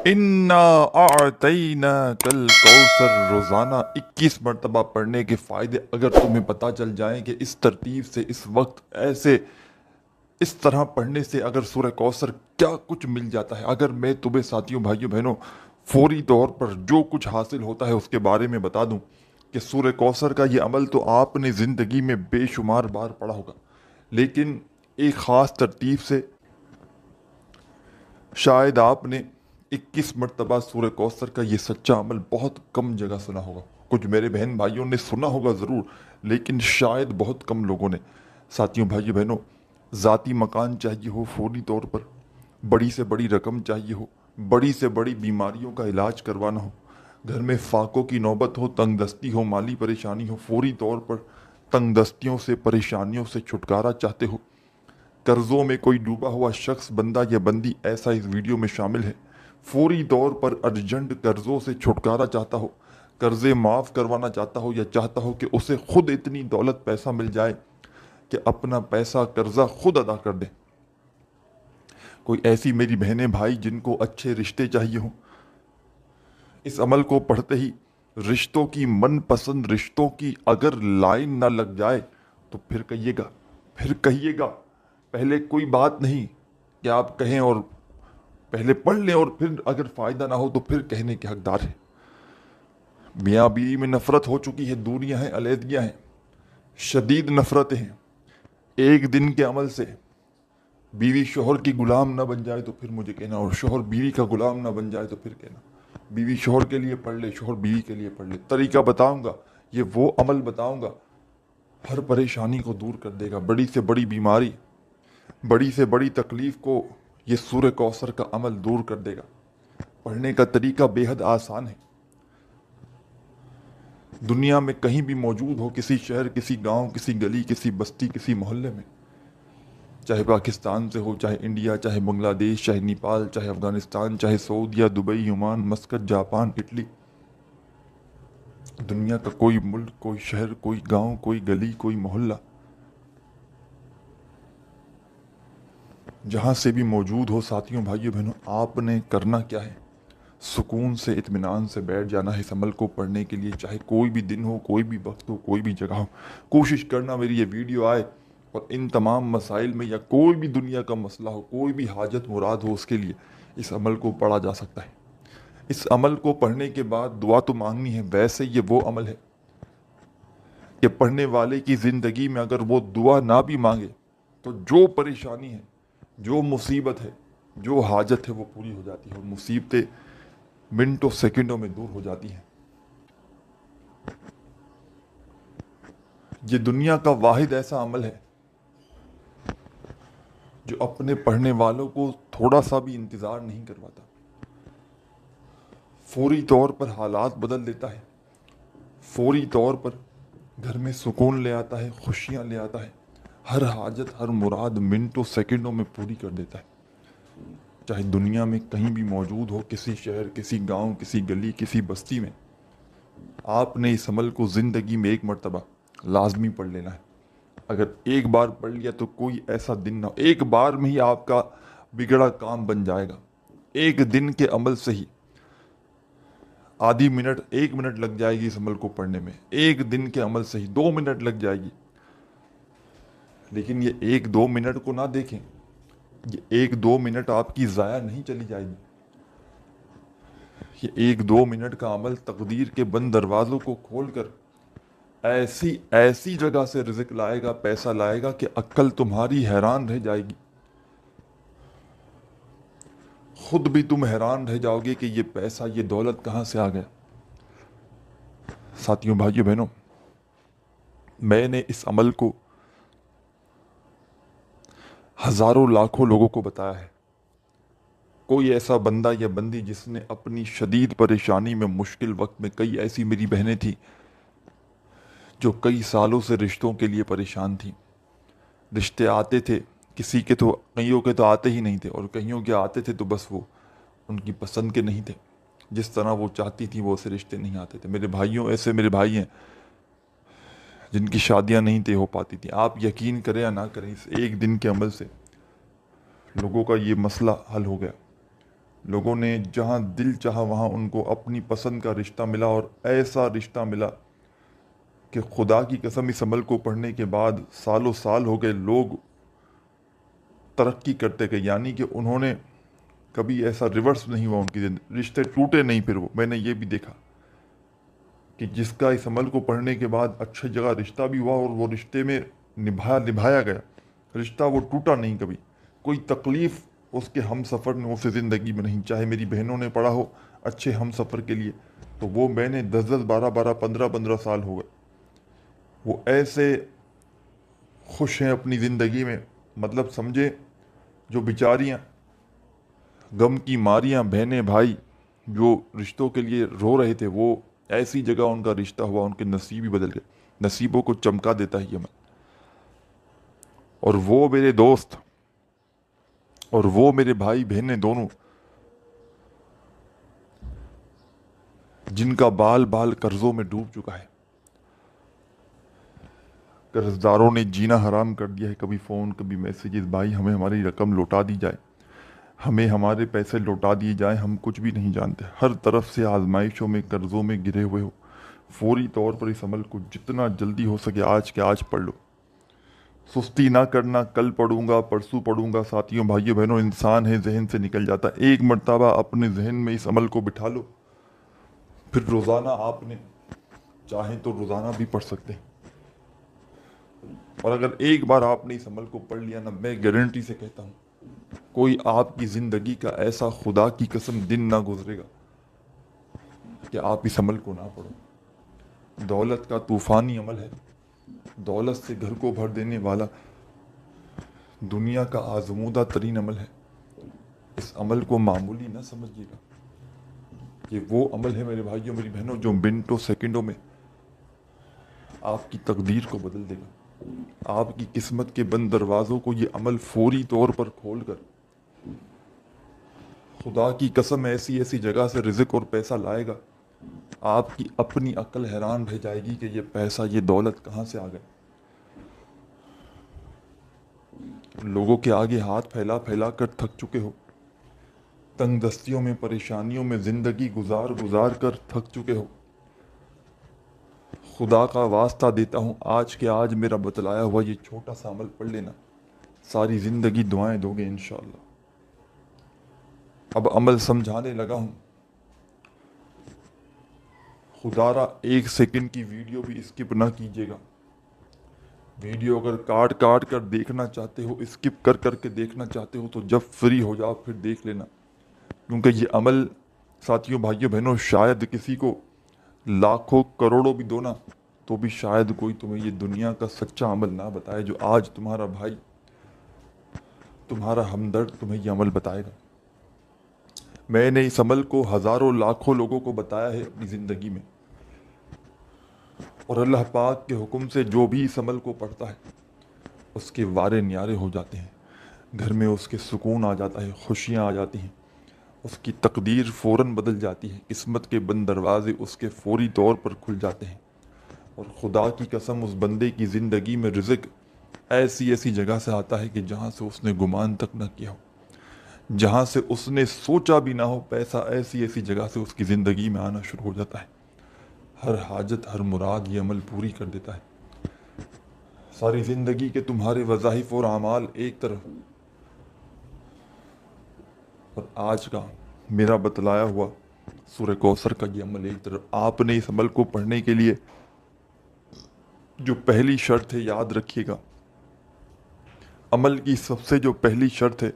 انا اعطینا کل کوثر روزانہ 21 مرتبہ پڑھنے کے فائدے اگر تمہیں پتہ چل جائیں کہ اس ترتیب سے اس وقت ایسے اس طرح پڑھنے سے اگر سورہ کوثر کیا کچھ مل جاتا ہے، اگر میں تمہیں ساتھیوں بھائیوں بہنوں فوری طور پر جو کچھ حاصل ہوتا ہے اس کے بارے میں بتا دوں کہ سورہ کوثر کا یہ عمل تو آپ نے زندگی میں بے شمار بار پڑھا ہوگا، لیکن ایک خاص ترتیب سے شاید آپ نے 21 مرتبہ سورہ کوثر کا یہ سچا عمل بہت کم جگہ سنا ہوگا۔ کچھ میرے بہن بھائیوں نے سنا ہوگا ضرور، لیکن شاید بہت کم لوگوں نے۔ ساتھیوں بھائیوں بہنوں، ذاتی مکان چاہیے ہو فوری طور پر، بڑی سے بڑی رقم چاہیے ہو، بڑی سے بڑی بیماریوں کا علاج کروانا ہو، گھر میں فاقوں کی نوبت ہو، تنگ دستی ہو، مالی پریشانی ہو، فوری طور پر تنگ دستیوں سے پریشانیوں سے چھٹکارا چاہتے ہو، قرضوں میں کوئی ڈوبا ہوا شخص بندہ یا بندی ایسا اس ویڈیو میں شامل ہے، فوری طور پر ارجنٹ قرضوں سے چھٹکارا چاہتا ہو، قرضے معاف کروانا چاہتا ہو یا چاہتا ہو کہ اسے خود اتنی دولت پیسہ مل جائے کہ اپنا پیسہ قرضہ خود ادا کر دے، کوئی ایسی میری بہنیں بھائی جن کو اچھے رشتے چاہیے ہوں، اس عمل کو پڑھتے ہی رشتوں کی من پسند رشتوں کی اگر لائن نہ لگ جائے تو پھر کہیے گا پہلے کوئی بات نہیں کہ آپ کہیں اور پہلے پڑھ لیں اور پھر اگر فائدہ نہ ہو تو پھر کہنے کے حقدار ہیں۔ میاں بیوی میں نفرت ہو چکی ہے، دوریاں ہیں، علیحدگیاں ہیں، شدید نفرتیں ہیں، ایک دن کے عمل سے بیوی شوہر کی غلام نہ بن جائے تو پھر مجھے کہنا، اور شوہر بیوی کا غلام نہ بن جائے تو پھر کہنا۔ بیوی شوہر کے لیے پڑھ لے، شوہر بیوی کے لیے پڑھ لے، طریقہ بتاؤں گا، یہ وہ عمل بتاؤں گا ہر پریشانی کو دور کر دے گا، بڑی سے بڑی بیماری، بڑی سے بڑی تکلیف کو یہ سورہ کوثر کا عمل دور کر دے گا۔ پڑھنے کا طریقہ بے حد آسان ہے، دنیا میں کہیں بھی موجود ہو، کسی شہر، کسی گاؤں، کسی گلی، کسی بستی، کسی محلے میں، چاہے پاکستان سے ہو، چاہے انڈیا، چاہے بنگلہ دیش، چاہے نیپال، چاہے افغانستان، چاہے سعودیہ، Dubai, Oman, Muscat, Japan, Italy, دنیا کا کوئی ملک، کوئی شہر، کوئی گاؤں، کوئی گلی، کوئی محلہ، جہاں سے بھی موجود ہو، ساتھیوں بھائیوں بہنوں، آپ نے کرنا کیا ہے؟ سکون سے اطمینان سے بیٹھ جانا ہے اس عمل کو پڑھنے کے لیے، چاہے کوئی بھی دن ہو، کوئی بھی وقت ہو، کوئی بھی جگہ ہو۔ کوشش کرنا میری یہ ویڈیو آئے اور ان تمام مسائل میں یا کوئی بھی دنیا کا مسئلہ ہو، کوئی بھی حاجت مراد ہو، اس کے لیے اس عمل کو پڑھا جا سکتا ہے۔ اس عمل کو پڑھنے کے بعد دعا تو مانگنی ہے، ویسے یہ وہ عمل ہے کہ پڑھنے والے کی زندگی میں اگر وہ دعا نہ بھی مانگے تو جو پریشانی ہے، جو مصیبت ہے، جو حاجت ہے وہ پوری ہو جاتی ہے، اور مصیبتیں منٹوں سیکنڈوں میں دور ہو جاتی ہیں۔ یہ دنیا کا واحد ایسا عمل ہے جو اپنے پڑھنے والوں کو تھوڑا سا بھی انتظار نہیں کرواتا، فوری طور پر حالات بدل دیتا ہے، فوری طور پر گھر میں سکون لے آتا ہے، خوشیاں لے آتا ہے، ہر حاجت، ہر مراد منٹوں سیکنڈوں میں پوری کر دیتا ہے۔ چاہے دنیا میں کہیں بھی موجود ہو، کسی شہر، کسی گاؤں، کسی گلی، کسی بستی میں، آپ نے اس عمل کو زندگی میں ایک مرتبہ لازمی پڑھ لینا ہے۔ اگر ایک بار پڑھ لیا تو کوئی ایسا دن نہ ہو، ایک بار میں ہی آپ کا بگڑا کام بن جائے گا، ایک دن کے عمل سے ہی آدھی منٹ، 1 منٹ لگ جائے گی اس عمل کو پڑھنے میں، ایک دن کے عمل سے ہی 2 منٹ لگ جائے گی، لیکن یہ 1-2 منٹ کو نہ دیکھیں، یہ 1-2 منٹ آپ کی ضائع نہیں چلی جائے گی، یہ 1-2 منٹ کا عمل تقدیر کے بند دروازوں کو کھول کر ایسی ایسی جگہ سے رزق لائے گا، پیسہ لائے گا کہ عقل تمہاری حیران رہ جائے گی، خود بھی تم حیران رہ جاؤ گے کہ یہ پیسہ، یہ دولت کہاں سے آ گیا۔ ساتھیوں بھائیوں بہنوں، میں نے اس عمل کو ہزاروں لاکھوں لوگوں کو بتایا ہے، کوئی ایسا بندہ یا بندی جس نے اپنی شدید پریشانی میں، مشکل وقت میں، کئی ایسی میری بہنیں تھیں جو کئی سالوں سے رشتوں کے لیے پریشان تھیں، رشتے آتے تھے، کسی کے تو، کئیوں کے تو آتے ہی نہیں تھے، اور کئیوں کے آتے تھے تو بس وہ ان کی پسند کے نہیں تھے، جس طرح وہ چاہتی تھی وہ اسے رشتے نہیں آتے تھے۔ میرے بھائیوں، ایسے میرے بھائی ہیں جن کی شادیاں نہیں تھے ہو پاتی تھیں۔ آپ یقین کریں یا نہ کریں، اس ایک دن کے عمل سے لوگوں کا یہ مسئلہ حل ہو گیا۔ لوگوں نے جہاں دل چاہا وہاں ان کو اپنی پسند کا رشتہ ملا، اور ایسا رشتہ ملا کہ خدا کی قسم اس عمل کو پڑھنے کے بعد سالوں سال ہو گئے، لوگ ترقی کرتے گئے، یعنی کہ انہوں نے کبھی ایسا ریورس نہیں ہوا ان کی زندگی، رشتے ٹوٹے نہیں۔ پھر وہ میں نے یہ بھی دیکھا کہ جس کا اس عمل کو پڑھنے کے بعد اچھی جگہ رشتہ بھی ہوا اور وہ رشتے میں نبھایا گیا، رشتہ وہ ٹوٹا نہیں کبھی، کوئی تکلیف اس کے ہم سفر نے اسے زندگی میں نہیں، چاہے میری بہنوں نے پڑھا ہو اچھے ہم سفر کے لیے، تو وہ میں نے 10 12 12 15 15 سال ہو گئے، وہ ایسے خوش ہیں اپنی زندگی میں، مطلب سمجھے جو بیچاریاں غم کی ماریاں بہنیں بھائی جو رشتوں کے لیے رو رہے تھے، وہ ایسی جگہ ان کا رشتہ ہوا، ان کے نصیب ہی بدل گئے، نصیبوں کو چمکا دیتا ہے یہ عمل۔ اور وہ میرے دوست اور وہ میرے بھائی بہنیں دونوں جن کا بال بال قرضوں میں ڈوب چکا ہے، قرض داروں نے جینا حرام کر دیا ہے، کبھی فون کبھی میسیجز، بھائی ہمیں ہماری رقم لوٹا دی جائے، ہمیں ہمارے پیسے لوٹا دیے جائیں، ہم کچھ بھی نہیں جانتے، ہر طرف سے آزمائشوں میں قرضوں میں گرے ہوئے ہو، فوری طور پر اس عمل کو جتنا جلدی ہو سکے آج کے آج پڑھ لو، سستی نہ کرنا، کل پڑھوں گا پرسوں پڑھوں گا۔ ساتھیوں بھائیوں بہنوں، انسان ہے ذہن سے نکل جاتا ہے، ایک مرتبہ اپنے ذہن میں اس عمل کو بٹھا لو، پھر روزانہ آپ نے چاہیں تو روزانہ بھی پڑھ سکتے ہیں، اور اگر ایک بار آپ نے اس عمل کو پڑھ لیا نا، میں گارنٹی سے کہتا ہوں کوئی آپ کی زندگی کا ایسا خدا کی قسم دن نہ گزرے گا کہ آپ اس عمل کو نہ پڑھو۔ دولت کا طوفانی عمل ہے، دولت سے گھر کو بھر دینے والا دنیا کا آزمودہ ترین عمل ہے، اس عمل کو معمولی نہ سمجھیے گا، یہ وہ عمل ہے میرے بھائیوں میری بہنوں جو منٹوں سیکنڈوں میں آپ کی تقدیر کو بدل دے گا، آپ کی قسمت کے بند دروازوں کو یہ عمل فوری طور پر کھول کر خدا کی قسم ایسی ایسی جگہ سے رزق اور پیسہ لائے گا، آپ کی اپنی عقل حیران رہ جائے گی کہ یہ پیسہ یہ دولت کہاں سے آ گئے۔ لوگوں کے آگے ہاتھ پھیلا پھیلا کر تھک چکے ہو، تنگ دستیوں میں پریشانیوں میں زندگی گزار گزار کر تھک چکے ہو، خدا کا واسطہ دیتا ہوں آج کے آج میرا بتلایا ہوا یہ چھوٹا سا عمل پڑھ لینا، ساری زندگی دعائیں دو گے انشاءاللہ۔ اب عمل سمجھانے لگا ہوں، خدا را ایک سیکنڈ کی ویڈیو بھی اسکپ نہ کیجیے گا، ویڈیو اگر کاٹ کاٹ کر دیکھنا چاہتے ہو، اسکپ کر کر کے دیکھنا چاہتے ہو تو جب فری ہو جاؤ پھر دیکھ لینا، کیونکہ یہ عمل ساتھیوں بھائیوں بہنوں شاید کسی کو لاکھوں کروڑوں بھی دو نا تو بھی شاید کوئی تمہیں یہ دنیا کا سچا عمل نہ بتائے جو آج تمہارا بھائی تمہارا ہمدرد تمہیں یہ عمل بتائے گا۔ میں نے اس عمل کو ہزاروں لاکھوں لوگوں کو بتایا ہے اپنی زندگی میں، اور اللہ پاک کے حکم سے جو بھی اس عمل کو پڑھتا ہے اس کے وارے نیارے ہو جاتے ہیں، گھر میں اس کے سکون آ جاتا ہے، خوشیاں آ جاتی ہیں، اس کی تقدیر فوراً بدل جاتی ہے، قسمت کے بند دروازے اس کے فوری طور پر کھل جاتے ہیں، اور خدا کی قسم اس بندے کی زندگی میں رزق ایسی ایسی جگہ سے آتا ہے کہ جہاں سے اس نے گمان تک نہ کیا ہو، جہاں سے اس نے سوچا بھی نہ ہو، پیسہ ایسی ایسی جگہ سے اس کی زندگی میں آنا شروع ہو جاتا ہے، ہر حاجت ہر مراد یہ عمل پوری کر دیتا ہے۔ ساری زندگی کے تمہارے وظائف اور اعمال ایک طرف، اور آج کا میرا بتلایا ہوا سورہ کوثر کا یہ عمل ایک طرف۔ آپ نے اس عمل کو پڑھنے کے لیے جو پہلی شرط ہے یاد رکھیے گا، عمل کی سب سے جو پہلی شرط ہے،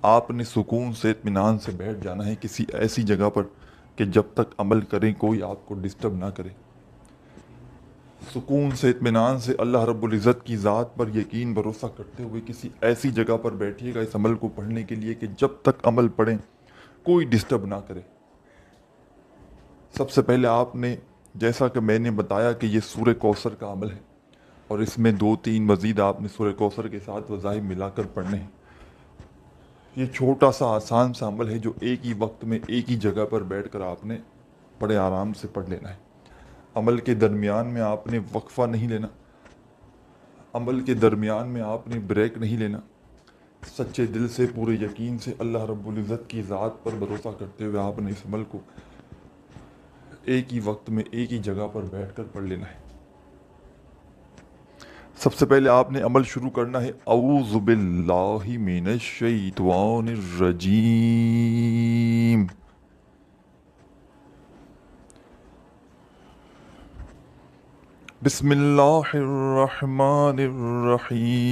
آپ نے سکون سے اطمینان سے بیٹھ جانا ہے کسی ایسی جگہ پر کہ جب تک عمل کریں کوئی آپ کو ڈسٹرب نہ کرے، سکون سے اطمینان سے اللہ رب العزت کی ذات پر یقین بھروسہ کرتے ہوئے کسی ایسی جگہ پر بیٹھیے گا اس عمل کو پڑھنے کے لیے کہ جب تک عمل پڑھیں کوئی ڈسٹرب نہ کرے۔ سب سے پہلے آپ نے، جیسا کہ میں نے بتایا کہ یہ سورہ کوثر کا عمل ہے اور اس میں 2 3 مزید آپ نے سورہ کوثر کے ساتھ وظائف ملا کر پڑھنے ہیں، یہ چھوٹا سا آسان سا عمل ہے جو ایک ہی وقت میں ایک ہی جگہ پر بیٹھ کر آپ نے بڑے آرام سے پڑھ لینا ہے۔ عمل کے درمیان میں آپ نے وقفہ نہیں لینا، عمل کے درمیان میں آپ نے بریک نہیں لینا، سچے دل سے پورے یقین سے اللہ رب العزت کی ذات پر بھروسہ کرتے ہوئے آپ نے اس عمل کو ایک ہی وقت میں ایک ہی جگہ پر بیٹھ کر پڑھ لینا ہے۔ سب سے پہلے آپ نے عمل شروع کرنا ہے اعوذ باللہ من الشیطان الرجیم۔ بسم اللہ الرحمن الرحیم۔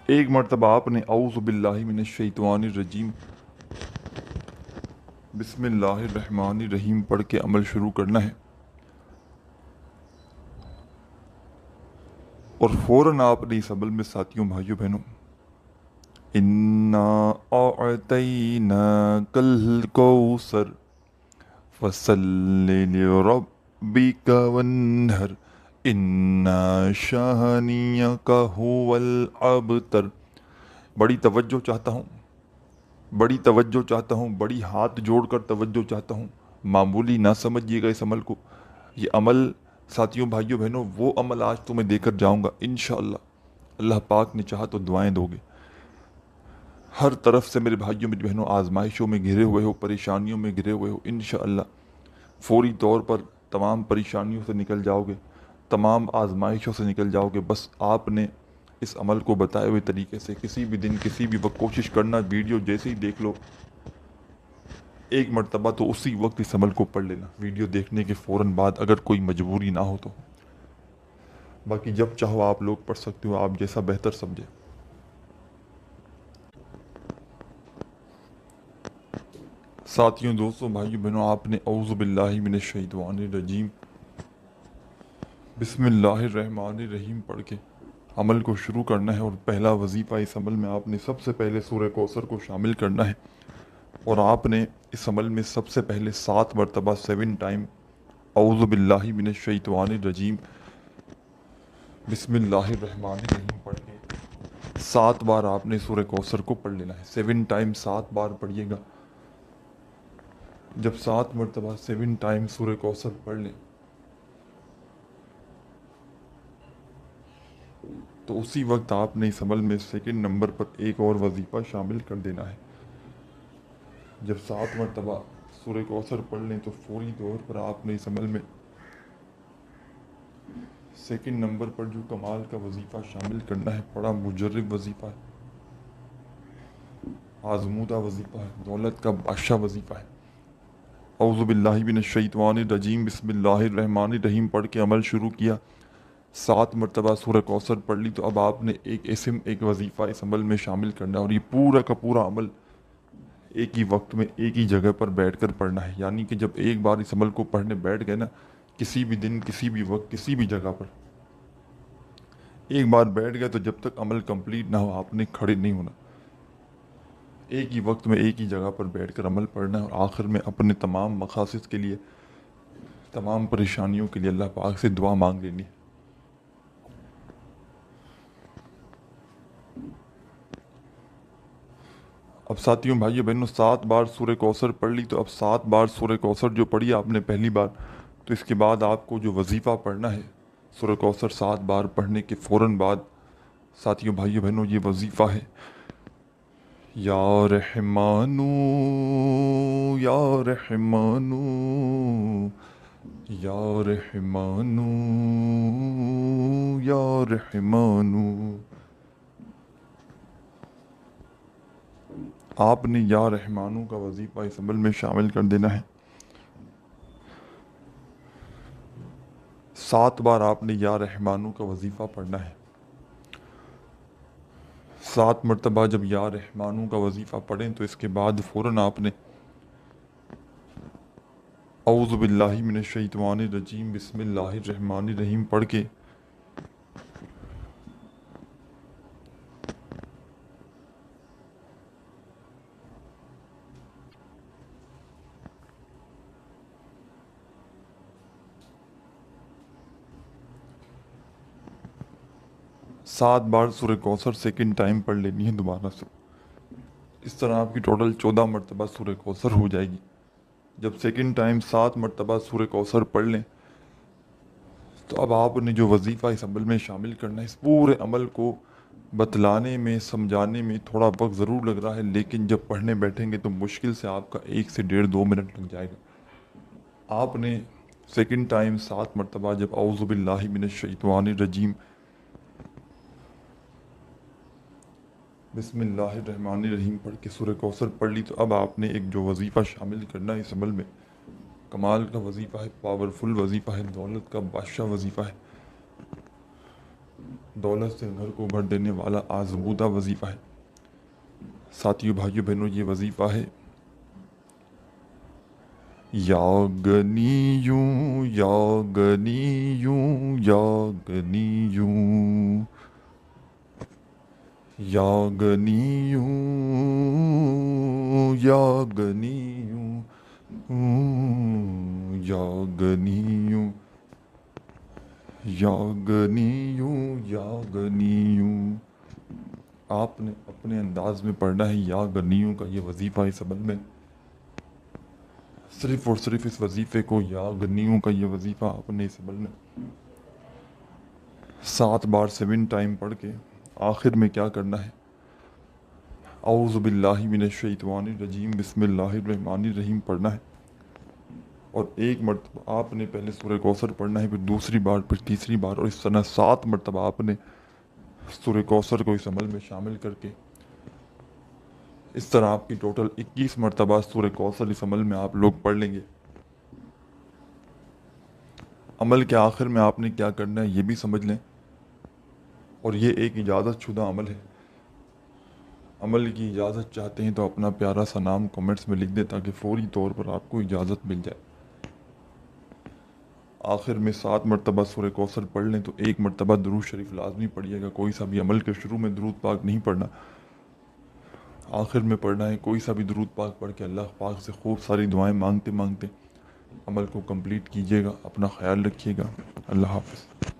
ایک مرتبہ آپ نے اعوذ باللہ من الشیطان الرجیم بسم اللہ الرحمن الرحیم پڑھ کے عمل شروع کرنا ہے، اور فوراً آپ نے اس عمل میں ساتھیوں بھائیوں بہنوں انا اعطیناک الکوثر فصل لربک وانہر انا شانیک هو الابتر۔ بڑی توجہ چاہتا ہوں، بڑی توجہ چاہتا ہوں، بڑی ہاتھ جوڑ کر توجہ چاہتا ہوں، معمولی نہ سمجھیے گا اس عمل کو۔ یہ عمل ساتھیوں بھائیوں بہنوں وہ عمل آج تو میں دے کر جاؤں گا انشاءاللہ، اللہ پاک نے چاہا تو دعائیں دو گے۔ ہر طرف سے میرے بھائیوں میری بہنوں آزمائشوں میں گھرے ہوئے ہو، پریشانیوں میں گھرے ہوئے ہو، انشاءاللہ فوری طور پر تمام پریشانیوں سے نکل جاؤ گے، تمام آزمائشوں سے نکل جاؤ گے۔ بس آپ نے اس عمل کو بتائے ہوئے طریقے سے کسی بھی دن کسی بھی وقت کوشش کرنا، ویڈیو جیسے ہی دیکھ لو ایک مرتبہ تو اسی وقت اس عمل کو پڑھ لینا، ویڈیو دیکھنے کے فوراً بعد اگر کوئی مجبوری نہ ہو تو۔ باقی جب چاہو آپ لوگ پڑھ سکتے ہو، آپ جیسا بہتر سمجھے۔ ساتھیوں دوستوں بھائیوں بہنوں آپ نے اعوذ باللہ من الشیطان الرجیم بسم اللہ الرحمن الرحیم پڑھ کے عمل کو شروع کرنا ہے، اور پہلا وظیفہ اس عمل میں آپ نے سب سے پہلے سورہ کوثر کو شامل کرنا ہے، اور آپ نے اس عمل میں سب سے پہلے 7 مرتبہ 7 ٹائم اعوذ باللہ من الشیطان الرجیم بسم اللہ الرحمن الرحیم پڑھ کے 7 بار آپ نے سورہ کوثر کو پڑھ لینا ہے۔ 7 ٹائم 7 بار پڑھیے گا۔ جب 7 مرتبہ 7 ٹائم سورہ کوثر پڑھ لیں تو اسی وقت آپ نے اس عمل میں سیکنڈ نمبر پر ایک اور وظیفہ شامل کر دینا ہے۔ جب 7 مرتبہ سورہ کوثر پڑھ لیں تو فوری طور پر آپ نے اس عمل میں سیکنڈ نمبر پر جو کمال کا وظیفہ شامل کرنا ہے، بڑا مجرب وظیفہ ہے، آزمودہ وظیفہ ہے، دولت کا بادشاہ وظیفہ ہے۔ اعوذ باللہ من الشیطان الرجیم بسم اللہ الرحمن الرحیم پڑھ کے عمل شروع کیا، 7 مرتبہ سورہ کوثر پڑھ لی، تو اب آپ نے ایک اسم ایک وظیفہ اس عمل میں شامل کرنا ہے، اور یہ پورا کا پورا عمل ایک ہی وقت میں ایک ہی جگہ پر بیٹھ کر پڑھنا ہے۔ یعنی کہ جب ایک بار اس عمل کو پڑھنے بیٹھ گئے نا، کسی بھی دن کسی بھی وقت کسی بھی جگہ پر ایک بار بیٹھ گئے تو جب تک عمل کمپلیٹ نہ ہو آپ نے کھڑے نہیں ہونا، ایک ہی وقت میں ایک ہی جگہ پر بیٹھ کر عمل پڑھنا ہے، اور آخر میں اپنے تمام مقاصد کے لیے، تمام پریشانیوں کے لیے اللہ پاک سے دعا مانگ لینی ہے۔ اب ساتھیوں بھائیوں بہنوں 7 بار سورہ کوثر پڑھ لی، تو اب 7 بار سورہ کوثر جو پڑھی آپ نے پہلی بار، تو اس کے بعد آپ کو جو وظیفہ پڑھنا ہے سورہ کوثر 7 بار پڑھنے کے فوراً بعد ساتھیوں بھائیوں بہنوں یہ وظیفہ ہے، یا رحمانو یا رحمانو یا رحمانو یا رحمانو۔ آپ نے یا رحمانو کا وظیفہ اس عمل میں شامل کر دینا ہے۔ 7 بار آپ نے یا رحمانو کا وظیفہ پڑھنا ہے۔ 7 مرتبہ جب یا رحمانو کا وظیفہ پڑھیں تو اس کے بعد فوراً آپ نے اعوذ باللہ من الشیطان الرجیم بسم اللہ الرحمن الرحیم پڑھ کے سات بار سورہ کوثر سیکنڈ ٹائم پڑھ لینی ہے دوبارہ سے۔ اس طرح آپ کی ٹوٹل 14 مرتبہ سورہ کوثر ہو جائے گی۔ جب سیکنڈ ٹائم 7 مرتبہ سورہ کوثر پڑھ لیں تو اب آپ نے جو وظیفہ اس عمل میں شامل کرنا ہے، اس پورے عمل کو بتلانے میں سمجھانے میں تھوڑا وقت ضرور لگ رہا ہے، لیکن جب پڑھنے بیٹھیں گے تو مشکل سے آپ کا 1 سے 1.5-2 منٹ لگ جائے گا۔ آپ نے سیکنڈ ٹائم 7 مرتبہ جب اعوذ باللہ من الشیطان الرجیم بسم اللہ الرحمن الرحیم پڑھ کے سورہ کوثر پڑھ لی، تو اب آپ نے ایک جو وظیفہ شامل کرنا ہے اس عمل میں، کمال کا وظیفہ ہے، پاورفل وظیفہ ہے، دولت کا بادشاہ وظیفہ ہے، دولت سے گھر کو بھر دینے والا آزمودہ وظیفہ ہے۔ ساتھیو بھائیو بہنوں، یہ وظیفہ ہے یا غنیوں یا غنیوں یا غنیوں یا غنیوں یا غنیوں یا غنیوں یا غنیوں یا غنیوں۔ آپ نے اپنے انداز میں پڑھنا ہے یا غنیوں کا یہ وظیفہ اس عمل میں، صرف اور صرف اس وظیفے کو، یا غنیوں کا یہ وظیفہ آپ نے اس عمل میں 7 بار 7 ٹائم پڑھ کے آخر میں کیا کرنا ہے، اعوذ باللہ من الشیطان الرجیم بسم اللہ الرحمن الرحیم پڑھنا ہے، اور 1 مرتبہ آپ نے پہلے سورہ کوثر پڑھنا ہے، پھر دوسری بار، پھر تیسری بار، اور اس طرح 7 مرتبہ آپ نے سورہ کوثر کو اس عمل میں شامل کر کے، اس طرح آپ کی ٹوٹل 21 مرتبہ سورہ کوثر اس عمل میں آپ لوگ پڑھ لیں گے۔ عمل کے آخر میں آپ نے کیا کرنا ہے یہ بھی سمجھ لیں، اور یہ ایک اجازت شدہ عمل ہے۔ عمل کی اجازت چاہتے ہیں تو اپنا پیارا سا نام کمنٹس میں لکھ دیں تاکہ فوری طور پر آپ کو اجازت مل جائے۔ آخر میں 7 مرتبہ سورہ کوثر پڑھ لیں تو 1 مرتبہ درود شریف لازمی پڑھیے گا۔ کوئی سا بھی عمل کے شروع میں درود پاک نہیں پڑھنا، آخر میں پڑھنا ہے۔ کوئی سا بھی درود پاک پڑھ کے اللہ پاک سے خوب ساری دعائیں مانگتے مانگتے عمل کو کمپلیٹ کیجیے گا۔ اپنا خیال رکھیے گا۔ اللہ حافظ۔